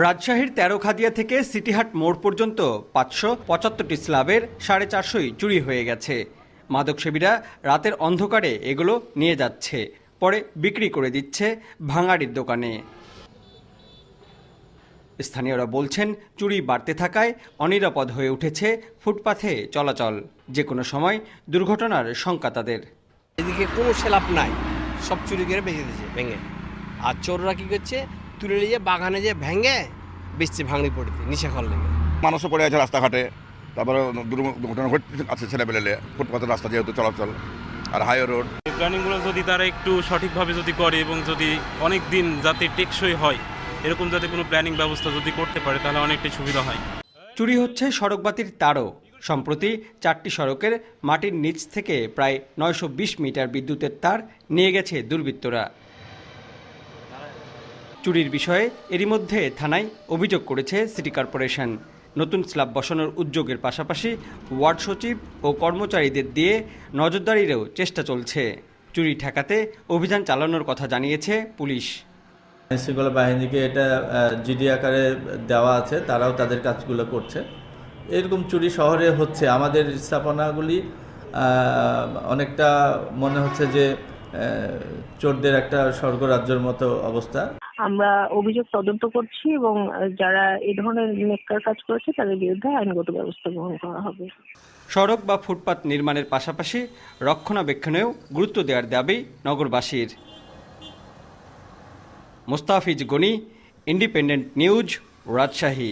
রাজশাহীর তেরোখাদিয়া থেকে সিটিহাট মোড় পর্যন্ত 575টি স্ল্যাবের 450ই চুরি হয়ে গেছে। মাদকসেবীরা রাতের অন্ধকারে এগুলো নিয়ে যাচ্ছে, পরে বিক্রি করে দিচ্ছে ভাঙাড়ির দোকানে। স্থানীয়রা বলছেন, চুরি বাড়তে থাকায় অনিরাপদ হয়ে উঠেছে ফুটপাথে চলাচল। যে কোনো সময় দুর্ঘটনার শঙ্কা তাদের। এদিকে কোনো স্ল্যাব নাই, সব চুরি করে বেঁচে দিয়েছে ভেঙে। আর চোররা কি করছে, তুলে নিয়ে বাগানে যে ভেঙে বেচছে ভাঙড়ি পড়তে নিচে খল লেগে। মানুষও পড়ে আছে রাস্তাঘাটে, তারপরে দুর্ঘটনা ঘটছে ছেলেবেলে ফুটপাথের রাস্তা যেহেতু চলাচল আর হাইওয়ে রোড। প্ল্যানিংগুলো যদি তারা একটু সঠিকভাবে যদি করে এবং যদি অনেক দিন যাতে টেকসই হয় এরকম যাতে কোনো প্ল্যানিং ব্যবস্থা যদি করতে পারে তাহলে অনেকটাই সুবিধা হয়। চুরি হচ্ছে সড়কবাতির তারও। সম্প্রতি 4টি সড়কের মাটির নিচ থেকে প্রায় 920 মিটার বিদ্যুতের তার নিয়ে গেছে দুর্বৃত্তরা। চুরির বিষয়ে এরই মধ্যে থানায় অভিযোগ করেছে সিটি কর্পোরেশন। নতুন স্ল্যাব বসানোর উদ্যোগের পাশাপাশি ওয়ার্ড সচিব ও কর্মচারীদের দিয়ে নজরদারিরও চেষ্টা চলছে। চুরি ঠেকাতে অভিযান চালানোর কথা জানিয়েছে পুলিশ। আইনশৃঙ্খলা বাহিনীকে এটা জিডি আকারে দেওয়া আছে, তারাও তাদের কাজগুলো করছে। এরকম চুরি শহরে হচ্ছে, আমাদের স্থাপনাগুলি অনেকটা মনে হচ্ছে যে চোরদের একটা স্বর্গরাজ্যের মতো অবস্থা। আমরা অভিযোগ তদন্ত করছি এবং যারা এই ধরনের নেককার কাজ করেছে তাদের বিরুদ্ধে আইনগত ব্যবস্থা গ্রহণ করা হবে। সড়ক বা ফুটপাত নির্মাণের পাশাপাশি রক্ষণাবেক্ষণেও গুরুত্ব দেওয়ার দাবি নগরবাসীর। Mustafiz Gani, independent news, Rajshahi.